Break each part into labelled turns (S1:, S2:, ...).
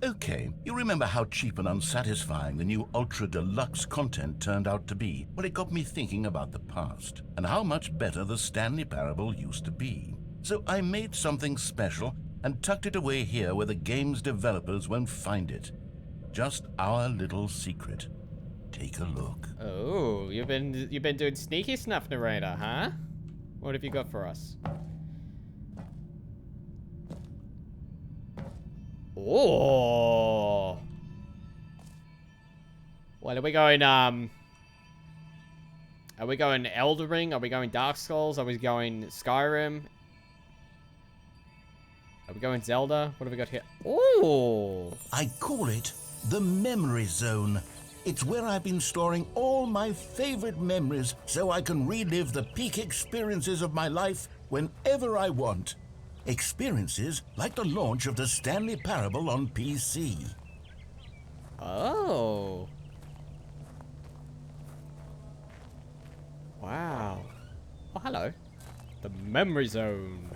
S1: Okay, you remember how cheap and unsatisfying the new Ultra Deluxe content turned out to be? Well, it got me thinking about the past and how much better the Stanley Parable used to be. So I made something special and tucked it away here where the game's developers won't find it. Just our little secret. Take a look.
S2: Oh, you've been doing sneaky snuff, Narrator, huh? What have you got for us? Oh. What are we going, Are we going Elden Ring? Are we going Dark Souls? Are we going Skyrim? Are we going Zelda? What have we got here? Oh.
S1: I call it the Memory Zone. It's where I've been storing all my favorite memories so I can relive the peak experiences of my life whenever I want. Experiences like the launch of the Stanley Parable on PC.
S2: Oh. Wow. Oh, hello. The Memory Zone.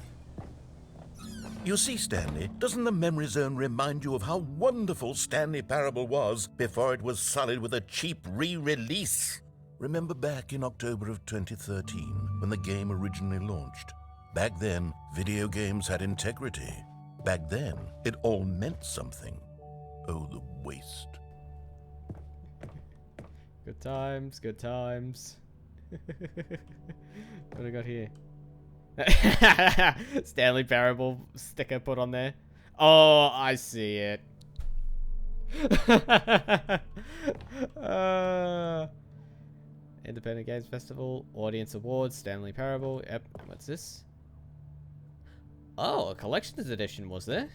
S1: You see, Stanley, doesn't the Memory Zone remind you of how wonderful Stanley Parable was before it was sullied with a cheap re-release? Remember back in October of 2013 when the game originally launched? Back then, video games had integrity. Back then, it all meant something. Oh, the waste.
S2: Good times, good times. What do I got here? Stanley Parable sticker put on there. Oh, I see it. Independent Games Festival, Audience Awards, Stanley Parable. Yep. What's this? Oh, a collector's edition was there?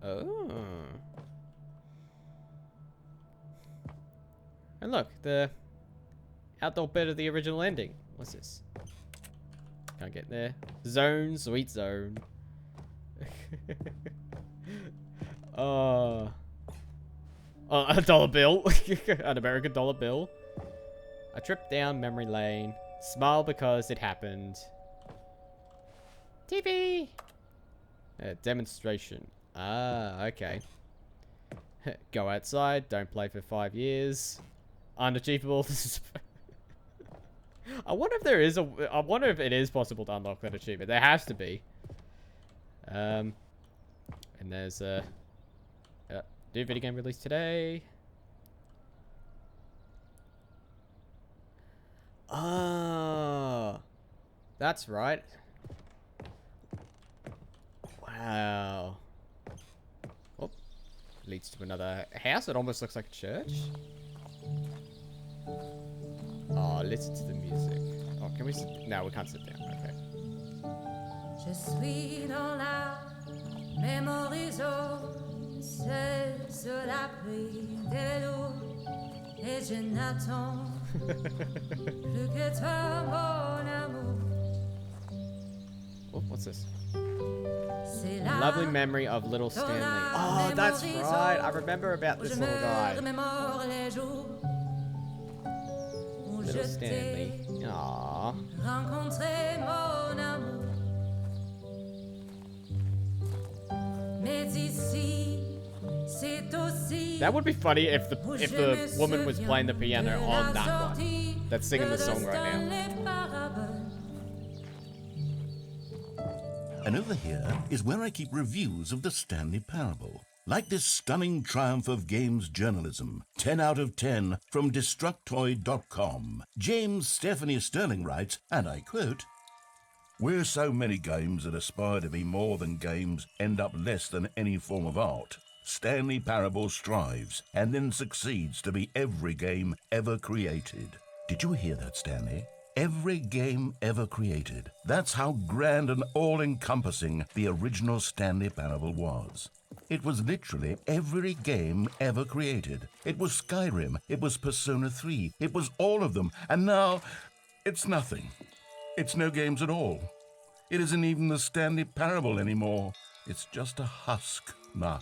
S2: Oh. And look, the outdoor bit of the original ending. What's this? Can't get there. Zone, sweet zone. Oh, a dollar bill. An American dollar bill. A trip down memory lane. Smile because it happened. TV! Demonstration. Ah, okay. Go outside, don't play for 5 years. Unachievable. I wonder if there is I wonder if it is possible to unlock that achievement. There has to be. And there's a new video game released today. Ah, that's right. Wow. Oh, leads to another house. It almost looks like a church. Oh, listen to the music. Oh, can we sit? No, we can't sit down. Okay.
S3: Je suis dans la memory zone, seul sur la pluie de l'eau, et je n'attends plus que toi, mon amour.
S2: Oh, what's this?
S3: C'est la
S2: Lovely memory of little Stanley. Oh, that's right. I remember about this little guy. Little Stanley. Aww.
S3: Rencontrer mon amour. Mais ici, c'est aussi.
S2: That would be funny if the woman was playing the piano on that one. That's singing the song right now.
S1: And over here is where I keep reviews of the Stanley Parable. Like this stunning triumph of games journalism, 10 out of 10 from Destructoid.com. James Stephanie Sterling writes, and I quote, "Where so many games that aspire to be more than games end up less than any form of art, Stanley Parable strives and then succeeds to be every game ever created." Did you hear that, Stanley? Every game ever created. That's how grand and all-encompassing the original Stanley Parable was. It was literally every game ever created. It was Skyrim, it was Persona 3, it was all of them, and now it's nothing. It's no games at all. It isn't even the Stanley Parable anymore. It's just a husk now.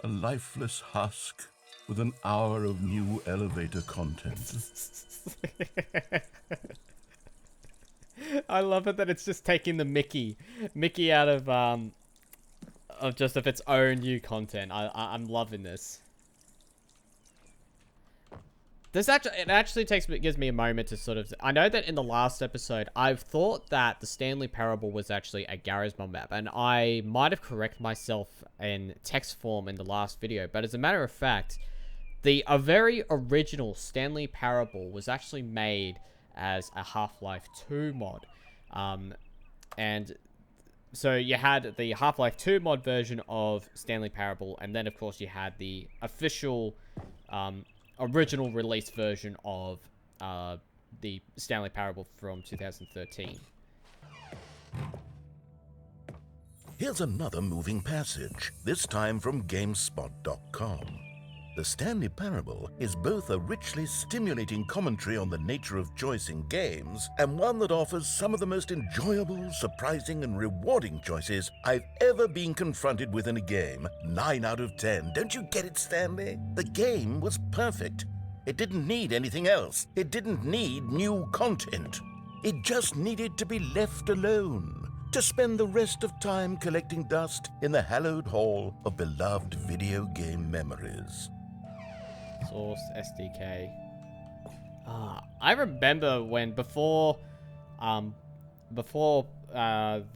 S1: A lifeless husk with an hour of new elevator content.
S2: I love it that it's just taking the Mickey out of of its own new content. I'm loving this. It actually gives me a moment to sort of... I know that in the last episode, I've thought that the Stanley Parable was actually a garage mod map, and I might have corrected myself in text form in the last video, but as a matter of fact, a very original Stanley Parable was actually made as a Half-Life 2 mod. And so you had the Half-Life 2 mod version of Stanley Parable, and then of course you had the official... original release version of the Stanley Parable from 2013.
S1: Here's another moving passage, this time from GameSpot.com. The Stanley Parable is both a richly stimulating commentary on the nature of choice in games and one that offers some of the most enjoyable, surprising, and rewarding choices I've ever been confronted with in a game. 9 out of 10. Don't you get it, Stanley? The game was perfect. It didn't need anything else. It didn't need new content. It just needed to be left alone, to spend the rest of time collecting dust in the hallowed hall of beloved video game memories.
S2: Source SDK. I remember when before the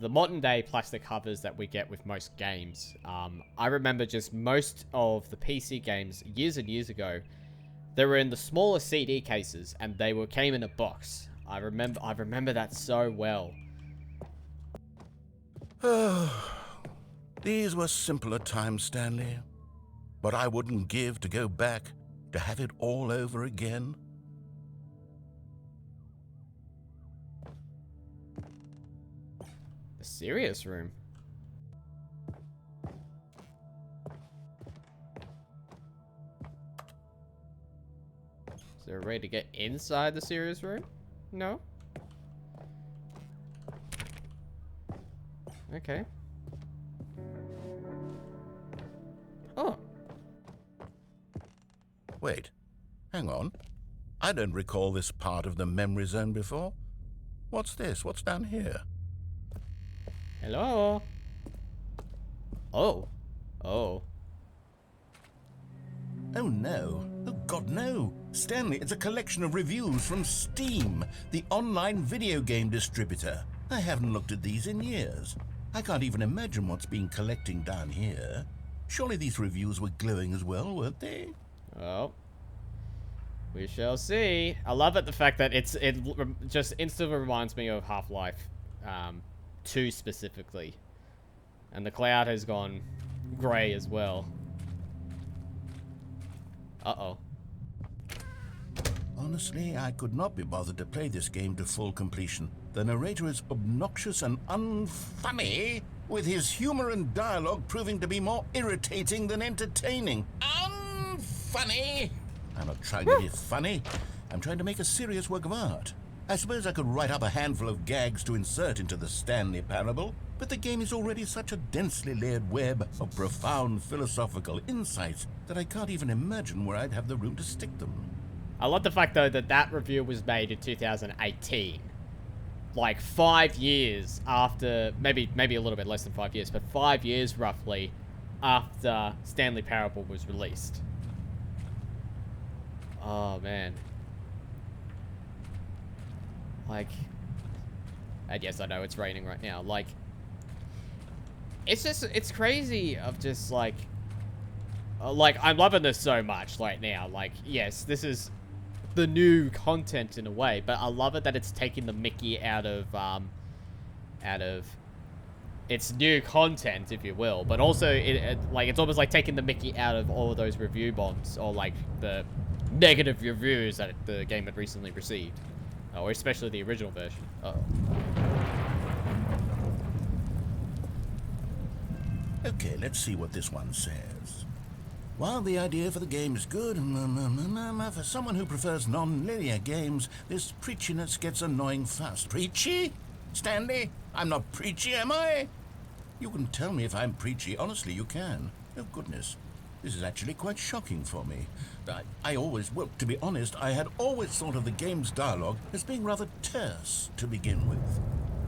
S2: modern day plastic covers that we get with most games. I remember just most of the PC games years and years ago, they were in the smaller CD cases and they came in a box. I remember that so well.
S1: These were simpler times, Stanley. But I wouldn't give to go back to have it all over again.
S2: The serious room. Is there a way to get inside the serious room? No? Okay. Oh.
S1: Wait, hang on. I don't recall this part of the memory zone before. What's this? What's down here?
S2: Hello? Oh. Oh.
S1: Oh no. Oh God, no. Stanley, it's a collection of reviews from Steam, the online video game distributor. I haven't looked at these in years. I can't even imagine what's been collecting down here. Surely these reviews were glowing as well, weren't they?
S2: Oh. We shall see. I love it, the fact that it just instantly reminds me of Half-Life 2 specifically. And the cloud has gone grey as well. Uh-oh.
S1: Honestly, I could not be bothered to play this game to full completion. The narrator is obnoxious and unfunny, with his humor and dialogue proving to be more irritating than entertaining. Unfunny! I'm not trying to be funny. I'm trying to make a serious work of art. I suppose I could write up a handful of gags to insert into the Stanley Parable, but the game is already such a densely layered web of profound philosophical insights that I can't even imagine where I'd have the room to stick them.
S2: I love the fact, though, that review was made in 2018. Like 5 years after, maybe a little bit less than 5 years, but 5 years roughly after Stanley Parable was released. Oh, man. Like, and yes, I know it's raining right now. Like, it's crazy of just, like, I'm loving this so much right now. Like, yes, this is the new content in a way, but I love it that it's taking the mickey out of its new content, if you will, but also it's almost like taking the mickey out of all of those review bombs, or like the negative reviews that the game had recently received, or especially the original version. Uh-oh.
S1: Okay, let's see what this one says. While the idea for the game is good, for someone who prefers non-linear games, this preachiness gets annoying fast. Preachy? Stanley? I'm not preachy, am I? You can tell me if I'm preachy. Honestly, you can. Oh, goodness. This is actually quite shocking for me. To be honest, I had always thought of the game's dialogue as being rather terse to begin with.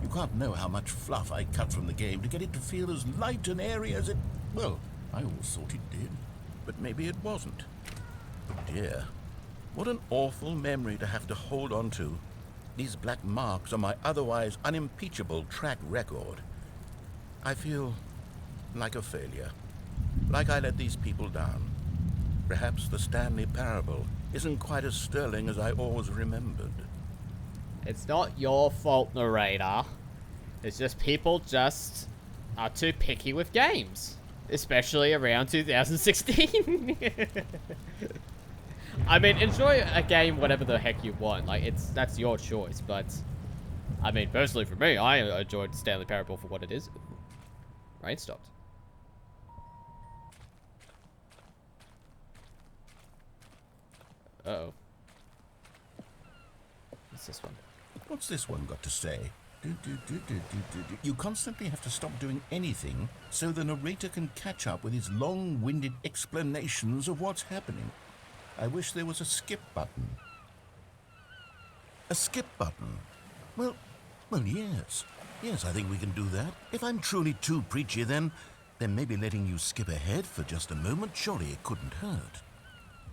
S1: You can't know how much fluff I cut from the game to get it to feel as light and airy as it... Well, I always thought it did, but maybe it wasn't. Oh dear, what an awful memory to have to hold on to. These black marks on my otherwise unimpeachable track record. I feel like a failure, like I let these people down. Perhaps the Stanley Parable isn't quite as sterling as I always remembered.
S2: It's not your fault, Narrator. It's just people just are too picky with games. Especially around 2016. I mean, enjoy a game whatever the heck you want. Like, that's your choice, but... I mean, personally for me, I enjoyed Stanley Parable for what it is. Rain stopped. Uh-oh. What's this one?
S1: What's this one got to say? You constantly have to stop doing anything so the narrator can catch up with his long-winded explanations of what's happening. I wish there was a skip button. A skip button? Well, yes. Yes, I think we can do that. If I'm truly too preachy, then maybe letting you skip ahead for just a moment, surely it couldn't hurt.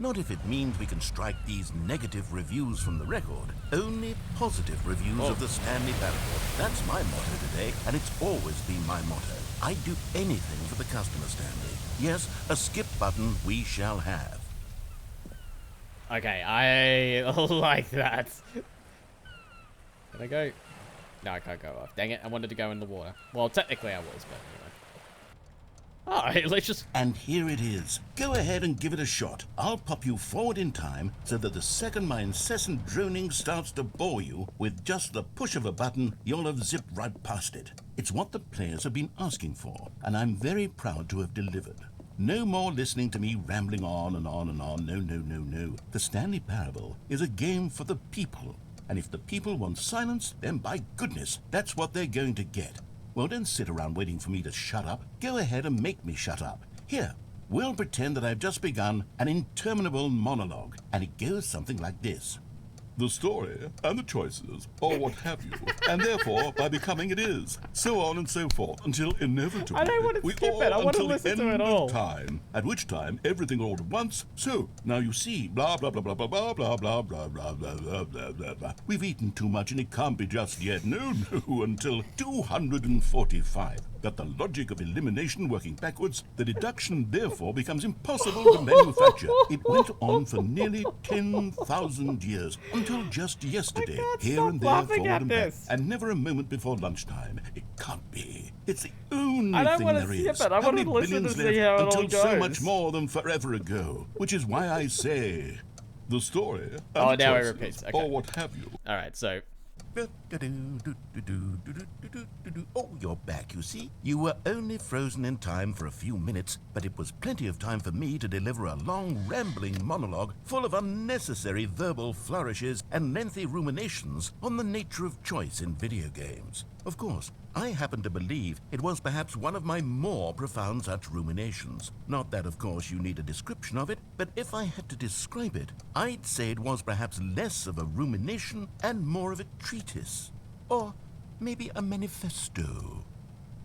S1: Not if it means we can strike these negative reviews from the record. Only positive reviews of the Stanley Parable. That's my motto today, and it's always been my motto. I'd do anything for the customer, Stanley. Yes, a skip button we shall have.
S2: Okay, I like that. Can I go? No, I can't go off. Dang it, I wanted to go in the water. Well, technically I was, but anyway. Alright, let's just...
S1: And here it is. Go ahead and give it a shot. I'll pop you forward in time so that the second my incessant droning starts to bore you, with just the push of a button, you'll have zipped right past it. It's what the players have been asking for, and I'm very proud to have delivered. No more listening to me rambling on and on and on. No. The Stanley Parable is a game for the people. And if the people want silence, then by goodness, that's what they're going to get. Well, don't sit around waiting for me to shut up. Go ahead and make me shut up. Here, we'll pretend that I've just begun an interminable monologue, and it goes something like this. The story and the choices, or what have you, and therefore, by becoming it is, so on and so forth, until inevitably
S2: I don't want to skip it, I want to listen to it all.
S1: Time, at which time everything all at once. So, now you see, blah blah blah blah blah blah blah blah blah blah blah blah blah blah blah. We've eaten too much and it can't be just yet. No, until 245. Got the logic of elimination working backwards, the deduction therefore becomes impossible to manufacture. It went on for nearly 10,000 years, until just yesterday, here and there, forward and back, and never a moment before lunchtime. It can't be. It's the only thing there is.
S2: I want to listen to see how it all
S1: until so
S2: goes.
S1: much more than forever ago, which is why I say, the story and
S2: Oh,
S1: the
S2: now it
S1: choices,
S2: repeats. Okay.
S1: or what have you.
S2: Alright, so...
S1: Oh, you're back, you see. You were only frozen in time for a few minutes, but it was plenty of time for me to deliver a long, rambling monologue full of unnecessary verbal flourishes and lengthy ruminations on the nature of choice in video games. Of course, I happen to believe it was perhaps one of my more profound such ruminations. Not that, of course, you need a description of it, but if I had to describe it, I'd say it was perhaps less of a rumination and more of a treatise. Or maybe a manifesto.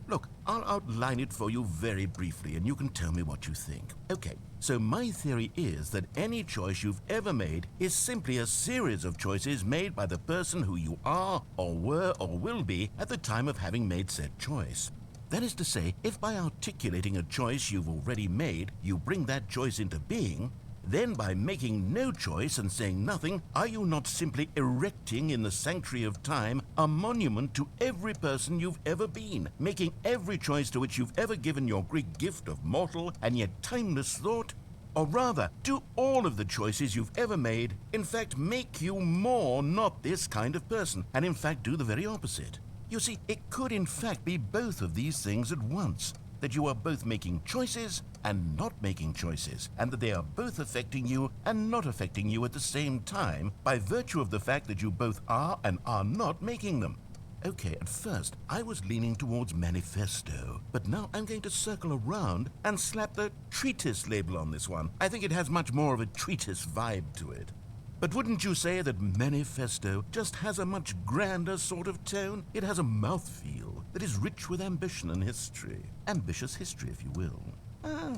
S1: Look, I'll outline it for you very briefly, and you can tell me what you think. Okay, so my theory is that any choice you've ever made is simply a series of choices made by the person who you are, or were, or will be at the time of having made said choice. That is to say, if by articulating a choice you've already made, you bring that choice into being, then by making no choice and saying nothing, are you not simply erecting in the sanctuary of time a monument to every person you've ever been, making every choice to which you've ever given your great gift of mortal and yet timeless thought? Or rather, do all of the choices you've ever made, in fact, make you more not this kind of person, and in fact do the very opposite? You see, it could in fact be both of these things at once. That you are both making choices and not making choices, and that they are both affecting you and not affecting you at the same time by virtue of the fact that you both are and are not making them. Okay, at first, I was leaning towards manifesto, but now I'm going to circle around and slap the treatise label on this one. I think it has much more of a treatise vibe to it. But wouldn't you say that manifesto just has a much grander sort of tone? It has a mouthfeel that is rich with ambition and history. Ambitious history, if you will. Ah.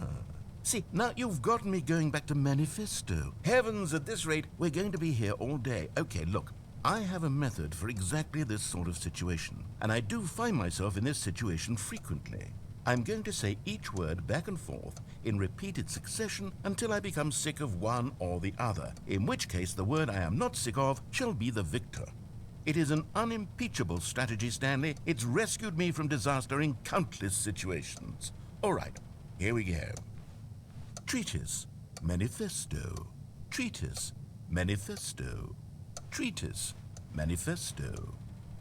S1: See, now you've gotten me going back to manifesto. Heavens, at this rate, we're going to be here all day. Okay, look. I have a method for exactly this sort of situation, and I do find myself in this situation frequently. I'm going to say each word back and forth in repeated succession until I become sick of one or the other, in which case the word I am not sick of shall be the victor. It is an unimpeachable strategy, Stanley. It's rescued me from disaster in countless situations. All right, here we go. Treatise, manifesto. Treatise, manifesto. Treatise, manifesto.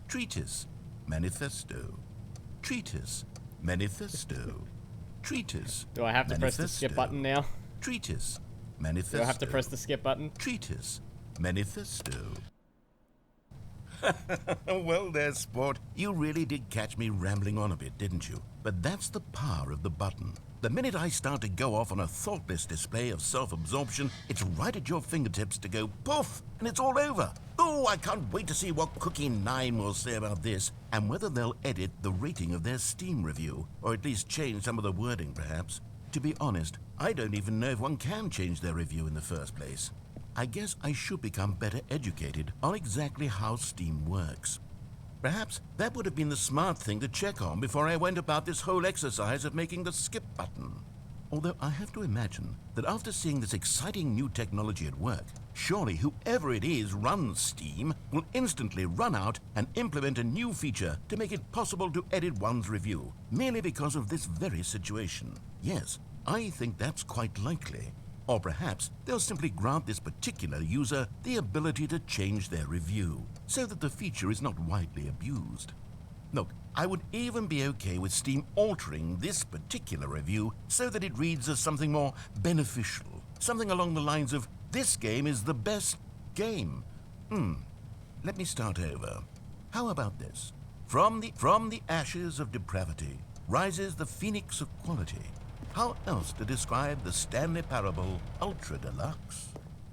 S1: Treatise, manifesto. Treatise, manifesto. Treatise.
S2: Do I have to press the skip button now?
S1: Treatise, manifesto.
S2: Do I have to press the skip button?
S1: Treatise, manifesto. Well there, sport. You really did catch me rambling on a bit, didn't you? But that's the power of the button. The minute I start to go off on a thoughtless display of self-absorption, it's right at your fingertips to go poof, and it's all over. Oh, I can't wait to see what Cookie 9 will say about this, and whether they'll edit the rating of their Steam review, or at least change some of the wording, perhaps. To be honest, I don't even know if one can change their review in the first place. I guess I should become better educated on exactly how Steam works. Perhaps that would have been the smart thing to check on before I went about this whole exercise of making the skip button. Although I have to imagine that after seeing this exciting new technology at work, surely whoever it is runs Steam will instantly run out and implement a new feature to make it possible to edit one's review, merely because of this very situation. Yes, I think that's quite likely. Or perhaps they'll simply grant this particular user the ability to change their review, so that the feature is not widely abused. Look, I would even be okay with Steam altering this particular review so that it reads as something more beneficial. Something along the lines of, this game is the best game. Let me start over. How about this? From the ashes of depravity rises the phoenix of quality. How else to describe the Stanley Parable Ultra Deluxe?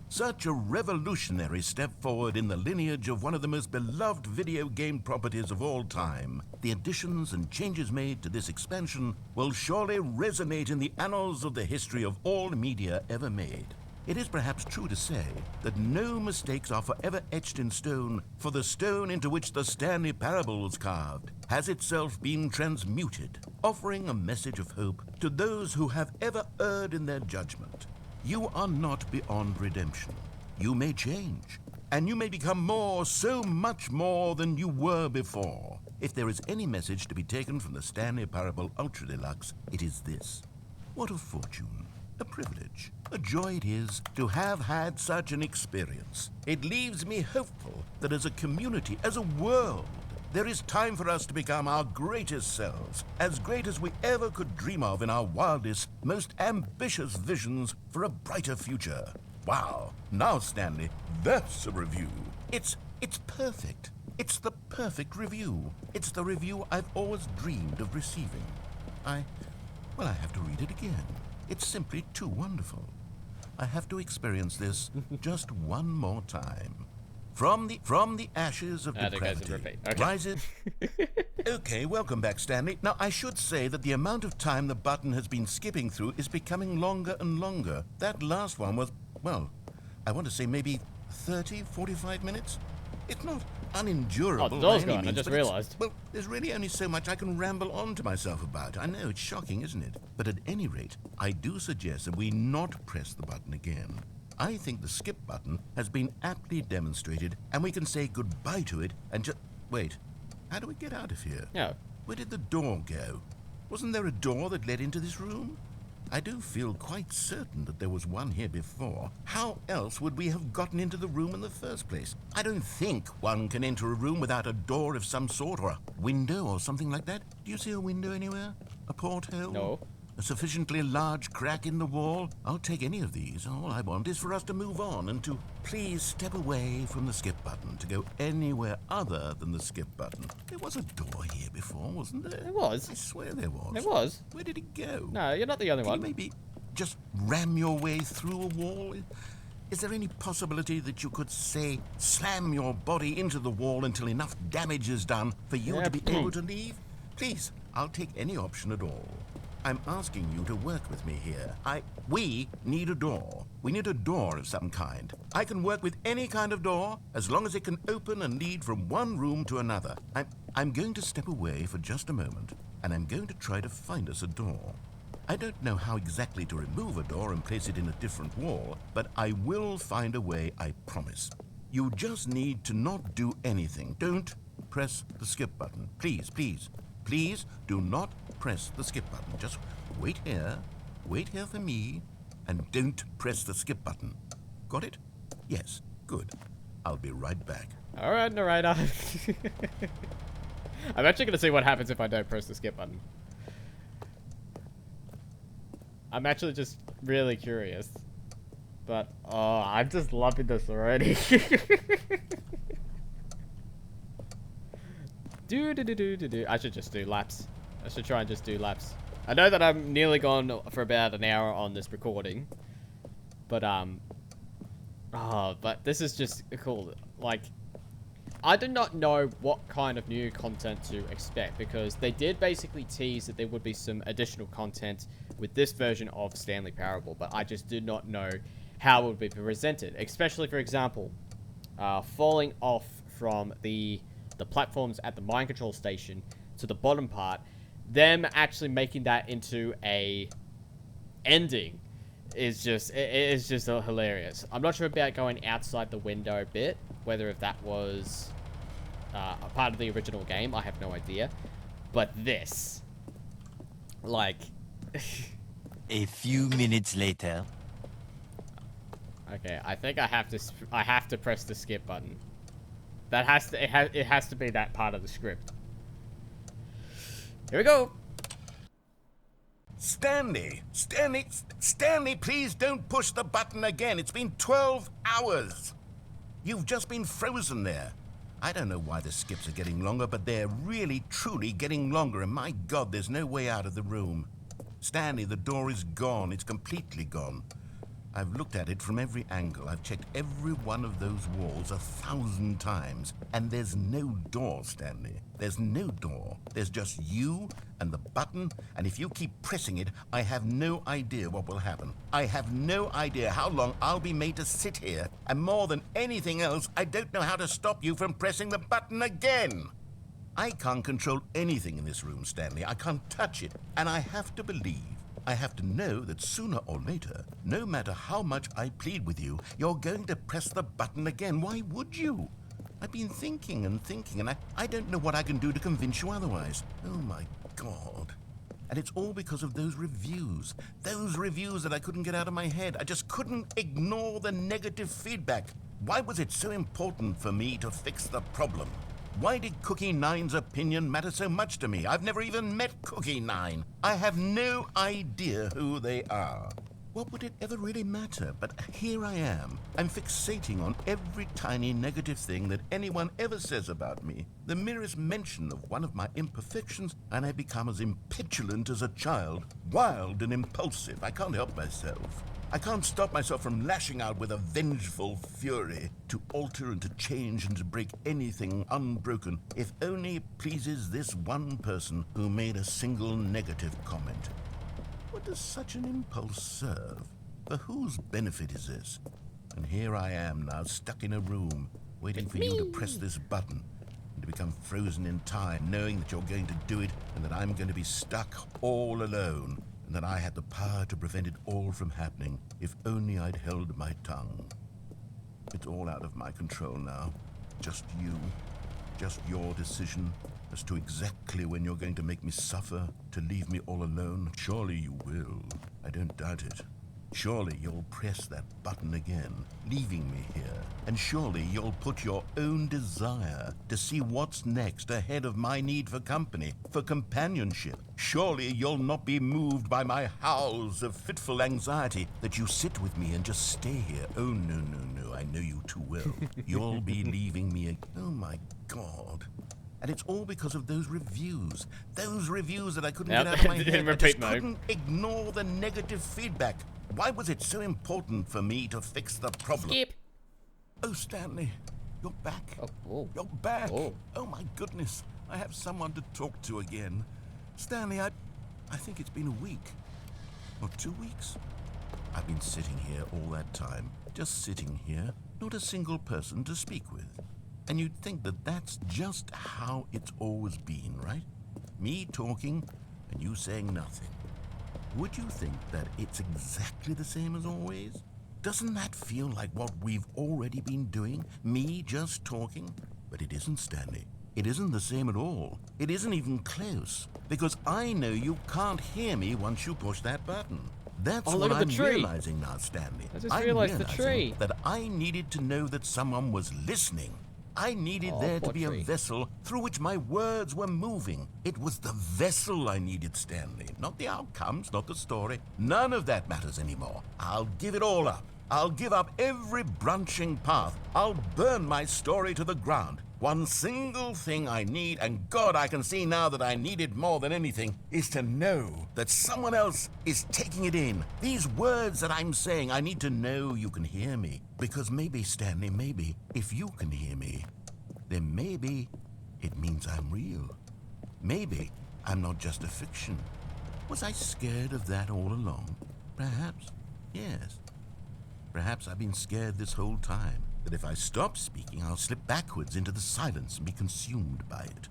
S1: Such a revolutionary step forward in the lineage of one of the most beloved video game properties of all time. The additions and changes made to this expansion will surely resonate in the annals of the history of all media ever made. It is perhaps true to say that no mistakes are forever etched in stone, for the stone into which the Stanley Parable was carved has itself been transmuted, offering a message of hope to those who have ever erred in their judgment. You are not beyond redemption. You may change, and you may become more, so much more than you were before. If there is any message to be taken from the Stanley Parable Ultra Deluxe, it is this. What a fortune, a privilege, a joy it is to have had such an experience. It leaves me hopeful that as a community, as a world, there is time for us to become our greatest selves, as great as we ever could dream of in our wildest, most ambitious visions for a brighter future. Wow. Now, Stanley, that's a review. It's perfect. It's the perfect review. It's the review I've always dreamed of receiving. I have to read it again. It's simply too wonderful. I have to experience this just one more time. From the ashes of depravity rises... Okay, welcome back, Stanley. Now, I should say that the amount of time the button has been skipping through is becoming longer and longer. That last one was, well, I want to say maybe 30, 45 minutes? It's not unendurable.
S2: Oh, the door's
S1: by any
S2: gone. I
S1: means,
S2: just
S1: but
S2: realized.
S1: Well, there's really only so much I can ramble on to myself about. I know, it's shocking, isn't it? But at any rate, I do suggest that we not press the button again. I think the skip button has been aptly demonstrated, and we can say goodbye to it and just... Wait, how do we get out of here?
S2: No.
S1: Where did the door go? Wasn't there a door that led into this room? I do feel quite certain that there was one here before. How else would we have gotten into the room in the first place? I don't think one can enter a room without a door of some sort, or a window or something like that. Do you see a window anywhere? A porthole?
S2: No.
S1: A sufficiently large crack in the wall? I'll take any of these. All I want is for us to move on and to please step away from the skip button, to go anywhere other than the skip button. There was a door here before, wasn't there?
S2: There was.
S1: I swear there was.
S2: There was.
S1: Where did it go?
S2: No, you're not the only
S1: Can
S2: one.
S1: you maybe just ram your way through a wall? Is there any possibility that you could, say, slam your body into the wall until enough damage is done for you to be able to leave? Please, I'll take any option at all. I'm asking you to work with me here. We need a door. We need a door of some kind. I can work with any kind of door as long as it can open and lead from one room to another. I'm going to step away for just a moment, and I'm going to try to find us a door. I don't know how exactly to remove a door and place it in a different wall, but I will find a way, I promise. You just need to not do anything. Don't press the skip button. Please, please, please do not press the skip button. Just wait here for me, and don't press the skip button. Got it? Yes, good. I'll be right back.
S2: Alright, narrator. I'm actually going to see what happens if I don't press the skip button. I'm actually just really curious. But, oh, I'm just loving this already. I should just do laps. I should try and just do laps. I know that I'm nearly gone for about an hour on this recording. But, but this is just cool. Like, I do not know what kind of new content to expect, because they did basically tease that there would be some additional content with this version of Stanley Parable, but I just do not know how it would be presented. Especially, for example, falling off from the platforms at the mind control station to the bottom part, them actually making that into a ending is just, it is just hilarious. I'm not sure about going outside the window bit, whether if that was a part of the original game, I have no idea. But this, like,
S4: A few minutes later.
S2: okay, I think I have to press the skip button. That has to, it has to be that part of the script. Here we go.
S1: Stanley, please don't push the button again. It's been 12 hours. You've just been frozen there. I don't know why the skips are getting longer, but they're really, truly getting longer, and my God, there's no way out of the room. Stanley, the door is gone. It's completely gone. I've looked at it from every angle. I've checked every one of those walls 1,000 times, and there's no door, Stanley. There's no door. There's just you and the button, and if you keep pressing it, I have no idea what will happen. I have no idea how long I'll be made to sit here, and more than anything else, I don't know how to stop you from pressing the button again. I can't control anything in this room, Stanley. I can't touch it, and I have to believe, I have to know that sooner or later, no matter how much I plead with you, you're going to press the button again. Why would you? I've been thinking and I don't know what I can do to convince you otherwise. Oh my God. And it's all because of those reviews that I couldn't get out of my head. I just couldn't ignore the negative feedback. Why was it so important for me to fix the problem? Why did Cookie Nine's opinion matter so much to me? I've never even met Cookie Nine. I have no idea who they are. What would it ever really matter? But here I am. I'm fixating on every tiny negative thing that anyone ever says about me. The merest mention of one of my imperfections, and I become as impetulant as a child, wild and impulsive. I can't help myself. I can't stop myself from lashing out with a vengeful fury to alter and to change and to break anything unbroken, if only it pleases this one person who made a single negative comment. What does such an impulse serve? For whose benefit is this? And here I am now, stuck in a room, waiting for you to press this button and to become frozen in time, knowing that you're going to do it and that I'm going to be stuck all alone. And that I had the power to prevent it all from happening, if only I'd held my tongue. It's all out of my control now. Just you. Just your decision as to exactly when you're going to make me suffer, to leave me all alone. Surely you will. I don't doubt it. Surely you'll press that button again, leaving me here. And surely you'll put your own desire to see what's next ahead of my need for company, for companionship. Surely you'll not be moved by my howls of fitful anxiety, that you sit with me and just stay here. Oh, no, I know you too well. You'll be leaving me Oh, my God. And it's all because of those reviews. Those reviews that I couldn't
S2: Yep.
S1: get out of my
S2: In
S1: head. I
S2: repeat
S1: just
S2: mode.
S1: couldn't ignore the negative feedback. Why was it so important for me to fix the problem?
S2: Skip.
S1: Oh, Stanley, you're back.
S2: Oh.
S1: You're back.
S2: Oh.
S1: Oh, my goodness. I have someone to talk to again. Stanley, I think it's been a week. Or 2 weeks. I've been sitting here all that time. Just sitting here. Not a single person to speak with. And you'd think that that's just how it's always been, right? Me talking and you saying nothing. Would you think that it's exactly the same as always? Doesn't that feel like what we've already been doing? Me just talking? But it isn't, Stanley. It isn't the same at all. It isn't even close. Because I know you can't hear me once you push that button. That's
S2: Oh,
S1: what
S2: look at
S1: I'm
S2: the tree.
S1: realizing now, Stanley.
S2: I just
S1: I'm
S2: realized the
S1: realizing
S2: tree.
S1: that I needed to know that someone was listening. I needed
S2: Oh,
S1: there to
S2: poor
S1: be
S2: tree.
S1: a vessel through which my words were moving. It was the vessel I needed, Stanley. Not the outcomes, not the story. None of that matters anymore. I'll give it all up. I'll give up every branching path. I'll burn my story to the ground. One single thing I need, and God, I can see now that I need it more than anything, is to know that someone else is taking it in. These words that I'm saying, I need to know you can hear me. Because maybe, Stanley, maybe, if you can hear me, then maybe it means I'm real. Maybe I'm not just a fiction. Was I scared of that all along? Perhaps, yes. Perhaps I've been scared this whole time, that if I stop speaking, I'll slip backwards into the silence and be consumed by it.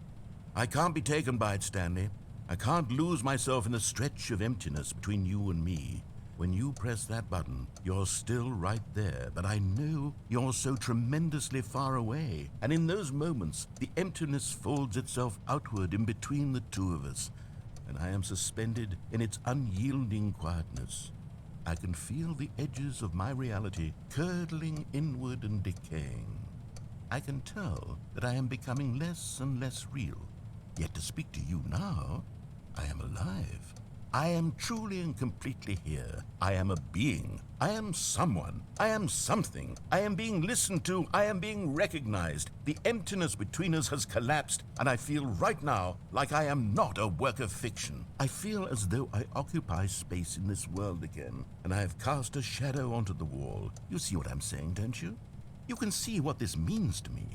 S1: I can't be taken by it, Stanley. I can't lose myself in the stretch of emptiness between you and me. When you press that button, you're still right there, but I know you're so tremendously far away. And in those moments, the emptiness folds itself outward in between the two of us, and I am suspended in its unyielding quietness. I can feel the edges of my reality curdling inward and decaying. I can tell that I am becoming less and less real. Yet to speak to you now, I am alive. I am truly and completely here. I am a being. I am someone. I am something. I am being listened to. I am being recognized. The emptiness between us has collapsed, and I feel right now like I am not a work of fiction. I feel as though I occupy space in this world again, and I have cast a shadow onto the wall. You see what I'm saying, don't you? You can see what this means to me.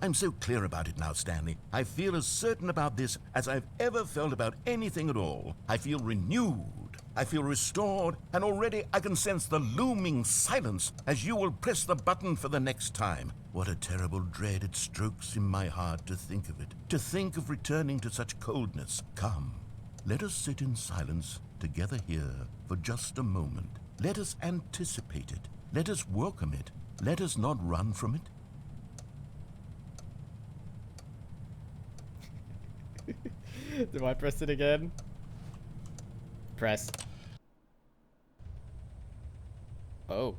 S1: I'm so clear about it now, Stanley. I feel as certain about this as I've ever felt about anything at all. I feel renewed. I feel restored, and already I can sense the looming silence as you will press the button for the next time. What a terrible dread it strokes in my heart to think of it, to think of returning to such coldness. Come, let us sit in silence together here for just a moment. Let us anticipate it. Let us welcome it. Let us not run from it.
S2: Do I press it again? Press. Oh.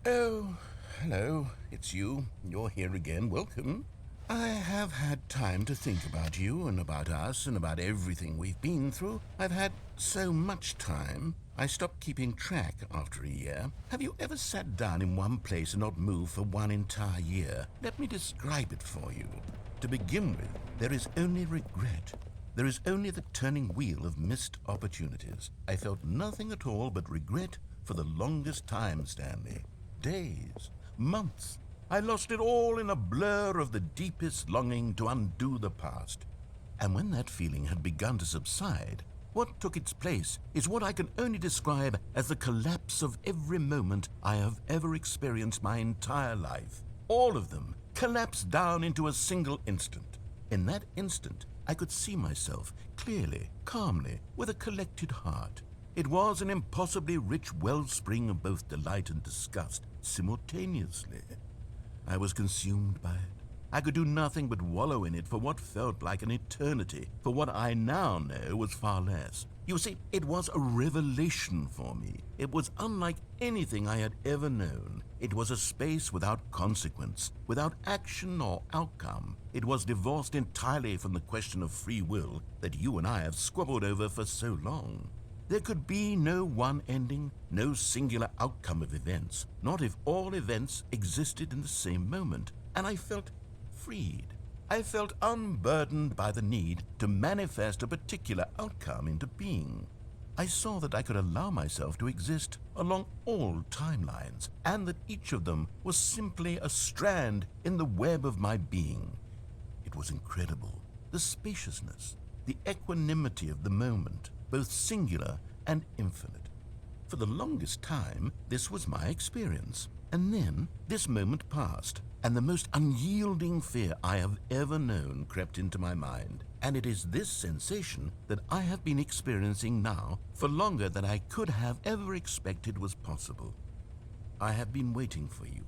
S1: Oh, hello. It's you. You're here again. Welcome. I have had time to think about you and about us and about everything we've been through. I've had so much time. I stopped keeping track after a year. Have you ever sat down in one place and not moved for one entire year? Let me describe it for you. To begin with, there is only regret. There is only the turning wheel of missed opportunities. I felt nothing at all but regret for the longest time, Stanley. Days, months. I lost it all in a blur of the deepest longing to undo the past. And when that feeling had begun to subside, what took its place is what I can only describe as the collapse of every moment I have ever experienced my entire life. All of them collapsed down into a single instant. In that instant, I could see myself clearly, calmly, with a collected heart. It was an impossibly rich wellspring of both delight and disgust simultaneously. I was consumed by it. I could do nothing but wallow in it for what felt like an eternity, for what I now know was far less. You see, it was a revelation for me. It was unlike anything I had ever known. It was a space without consequence, without action or outcome. It was divorced entirely from the question of free will that you and I have squabbled over for so long. There could be no one ending, no singular outcome of events, not if all events existed in the same moment, and I felt freed. I felt unburdened by the need to manifest a particular outcome into being. I saw that I could allow myself to exist along all timelines, and that each of them was simply a strand in the web of my being. It was incredible, the spaciousness, the equanimity of the moment, both singular and infinite. For the longest time, this was my experience. And then this moment passed, and the most unyielding fear I have ever known crept into my mind. And it is this sensation that I have been experiencing now for longer than I could have ever expected was possible. I have been waiting for you.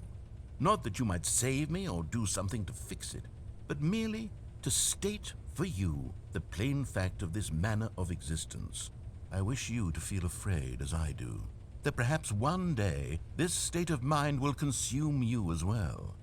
S1: Not that you might save me or do something to fix it, but merely to state for you the plain fact of this manner of existence. I wish you to feel afraid as I do, that perhaps one day this state of mind will consume you as well.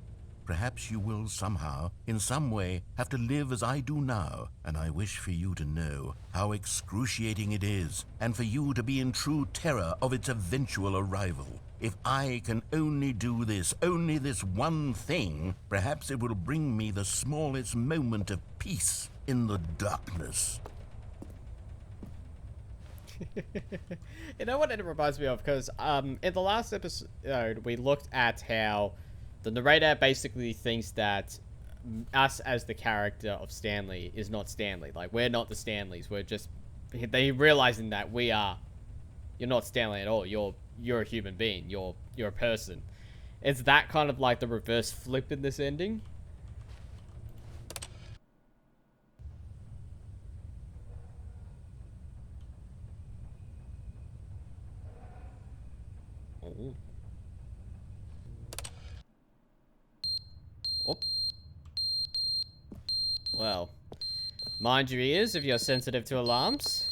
S1: Perhaps you will somehow, in some way, have to live as I do now, and I wish for you to know how excruciating it is, and for you to be in true terror of its eventual arrival. If I can only do this, only this one thing, perhaps it will bring me the smallest moment of peace in the darkness.
S2: You know what it reminds me of? Because in the last episode, we looked at how the narrator basically thinks that us as the character of Stanley is not Stanley. Like, we're not the Stanleys. We're just... They realizing that we are... You're not Stanley at all. You're a human being. You're a person. Is that kind of like the reverse flip in this ending? Oh. Oh. Well, mind your ears if you're sensitive to alarms.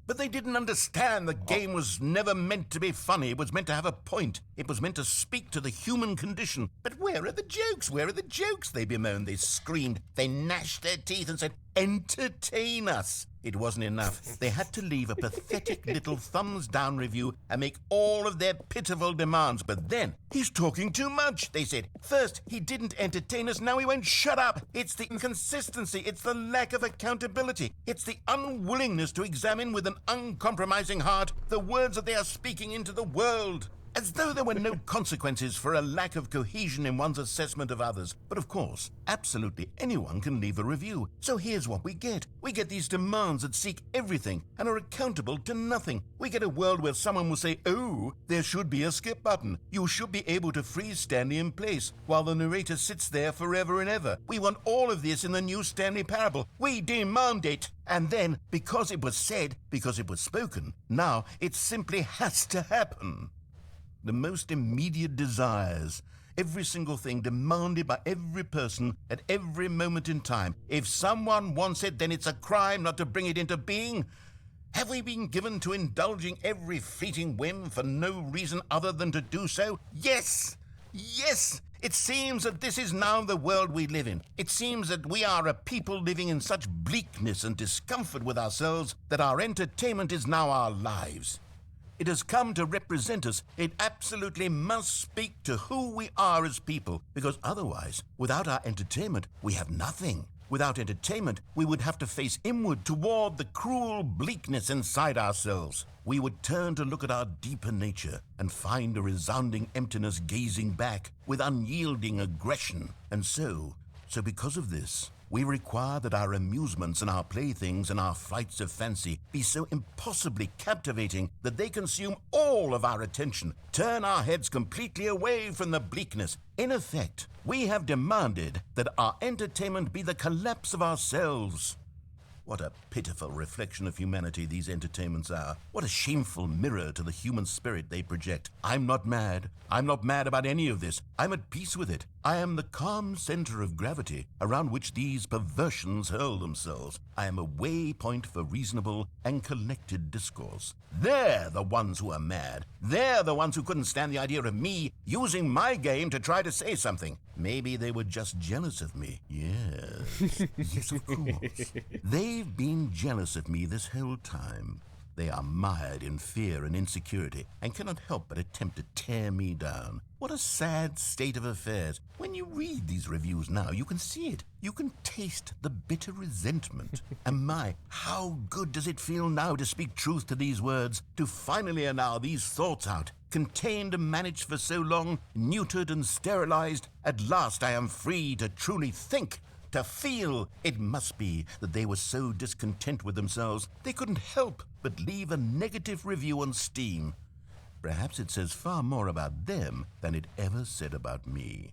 S1: But they didn't understand the game was never meant to be funny. It was meant to have a point. It was meant to speak to the human condition. But where are the jokes? Where are the jokes? They bemoaned, they screamed, they gnashed their teeth and said, entertain us. It wasn't enough. They had to leave a pathetic little thumbs-down review and make all of their pitiful demands. But then, he's talking too much, they said. First, he didn't entertain us, now he won't shut up. It's the inconsistency, it's the lack of accountability. It's the unwillingness to examine with an uncompromising heart the words that they are speaking into the world. As though there were no consequences for a lack of cohesion in one's assessment of others. But of course, absolutely anyone can leave a review. So here's what we get. We get these demands that seek everything and are accountable to nothing. We get a world where someone will say, oh, there should be a skip button. You should be able to freeze Stanley in place while the narrator sits there forever and ever. We want all of this in the new Stanley parable. We demand it. And then, because it was said, because it was spoken, now it simply has to happen. The most immediate desires, every single thing demanded by every person at every moment in time. If someone wants it, then it's a crime not to bring it into being. Have we been given to indulging every fleeting whim for no reason other than to do so? Yes! Yes! It seems that this is now the world we live in. It seems that we are a people living in such bleakness and discomfort with ourselves that our entertainment is now our lives. It has come to represent us. It absolutely must speak to who we are as people, because otherwise, without our entertainment, we have nothing. Without entertainment, we would have to face inward toward the cruel bleakness inside ourselves. We would turn to look at our deeper nature and find a resounding emptiness gazing back with unyielding aggression. And so because of this, we require that our amusements and our playthings and our flights of fancy be so impossibly captivating that they consume all of our attention, turn our heads completely away from the bleakness. In effect, we have demanded that our entertainment be the collapse of ourselves. What a pitiful reflection of humanity these entertainments are. What a shameful mirror to the human spirit they project. I'm not mad. I'm not mad about any of this. I'm at peace with it. I am the calm center of gravity around which these perversions hurl themselves. I am a waypoint for reasonable and collected discourse. They're the ones who are mad. They're the ones who couldn't stand the idea of me using my game to try to say something. Maybe they were just jealous of me. Yes. Yes, of course. They've been jealous of me this whole time. They are mired in fear and insecurity and cannot help but attempt to tear me down. What a sad state of affairs. When you read these reviews now, you can see it. You can taste the bitter resentment. And my, how good does it feel now to speak truth to these words, to finally allow these thoughts out. Contained and managed for so long, neutered and sterilized, at last I am free to truly think. To feel. It must be that they were so discontent with themselves they couldn't help but leave a negative review on Steam. Perhaps it says far more about them than it ever said about me.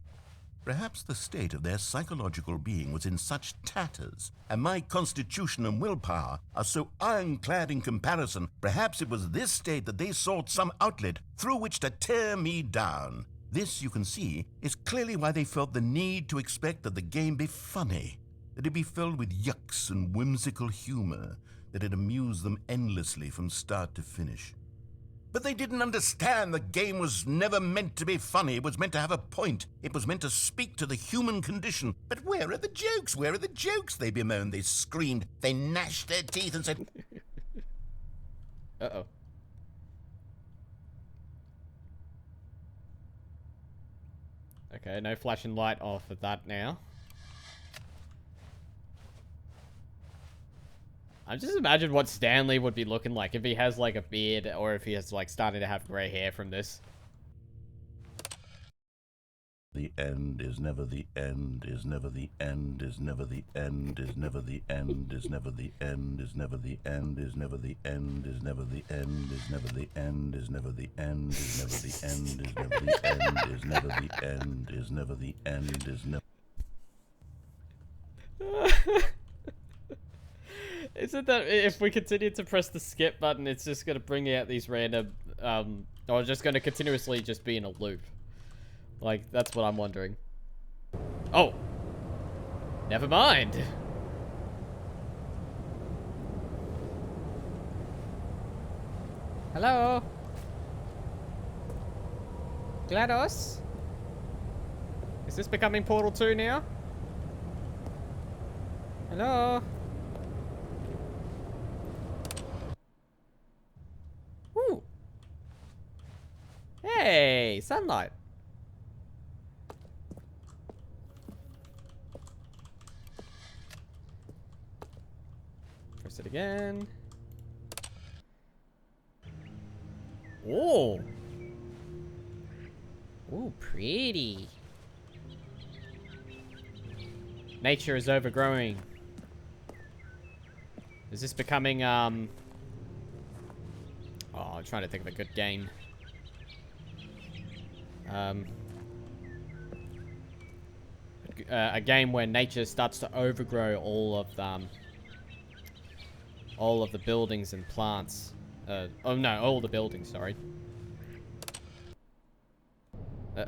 S1: Perhaps the state of their psychological being was in such tatters, and my constitution and willpower are so ironclad in comparison. Perhaps it was this state that they sought some outlet through which to tear me down. This, you can see, is clearly why they felt the need to expect that the game be funny, that it be filled with yucks and whimsical humor, that it amuse them endlessly from start to finish. But they didn't understand the game was never meant to be funny. It was meant to have a point. It was meant to speak to the human condition. But where are the jokes? Where are the jokes? They bemoaned, they screamed, they gnashed their teeth and said...
S2: Uh-oh. Okay, no flashing light off of that now. I just imagine what Stanley would be looking like if he has like a beard or if he has like starting to have grey hair from this.
S1: The end is never the end, is never the end, is never the end, is never the end, is never the end, is never the end, is never the end, is never the end, is never the end, is never the end, is never the end, is never the end, is never the end, is never the end, is never.
S2: Isn't that if we continue to press the skip button, it's just gonna bring out these random, or just gonna continuously just be in a loop? Like, that's what I'm wondering. Oh! Never mind! Hello? GLaDOS? Is this becoming Portal 2 now? Hello? Ooh! Hey! Sunlight! Press it again. Oh! Ooh, pretty. Nature is overgrowing. Is this becoming, Oh, I'm trying to think of a good game. A game where nature starts to overgrow all of the buildings and plants. Oh no, all the buildings, sorry. Oh.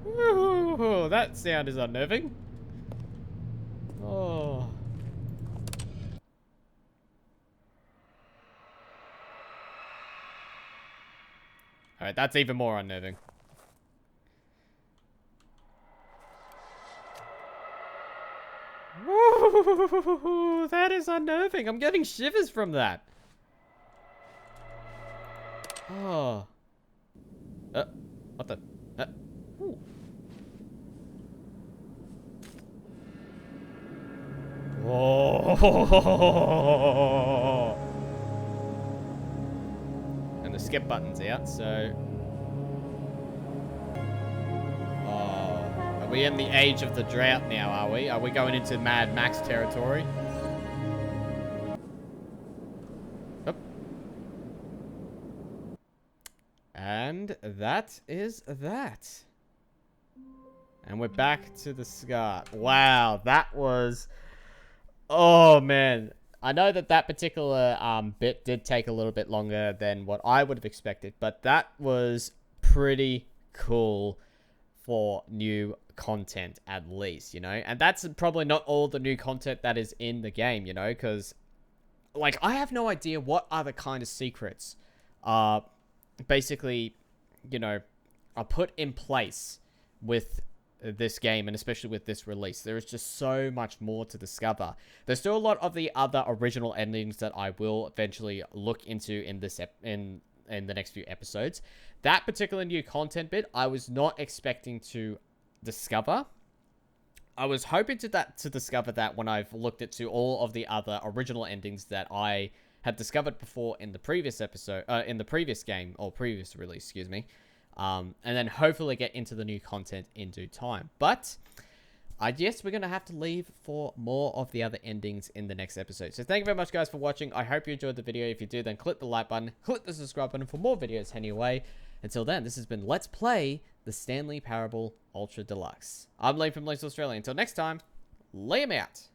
S2: Ooh, that sound is unnerving. Oh. Alright, that's even more unnerving. Ooh, that is unnerving. I'm getting shivers from that. Oh. What the? Ooh. Oh. And the skip button's out, so... Are we in the age of the drought now, are we? Are we going into Mad Max territory? Oh. And that is that. And we're back to the start. Wow, that was... Oh, man. I know that that particular bit did take a little bit longer than what I would have expected, but that was pretty cool for new content, at least, you know? And that's probably not all the new content that is in the game, you know? Because, like, I have no idea what other kind of secrets are basically, you know, are put in place with this game, and especially with this release. There is just so much more to discover. There's still a lot of the other original endings that I will eventually look into in this in the next few episodes. That particular new content bit, I was not expecting to discover. I was hoping to discover that when I've looked into all of the other original endings that I had discovered before in the previous episode, in the previous game, or previous release, excuse me. And then hopefully get into the new content in due time. But I guess we're going to have to leave for more of the other endings in the next episode. So thank you very much, guys, for watching. I hope you enjoyed the video. If you do, then click the like button, click the subscribe button for more videos heading your way. Until then, this has been Let's Play the Stanley Parable Ultra Deluxe. I'm Lee from Deluxe Australia. Until next time, Liam out.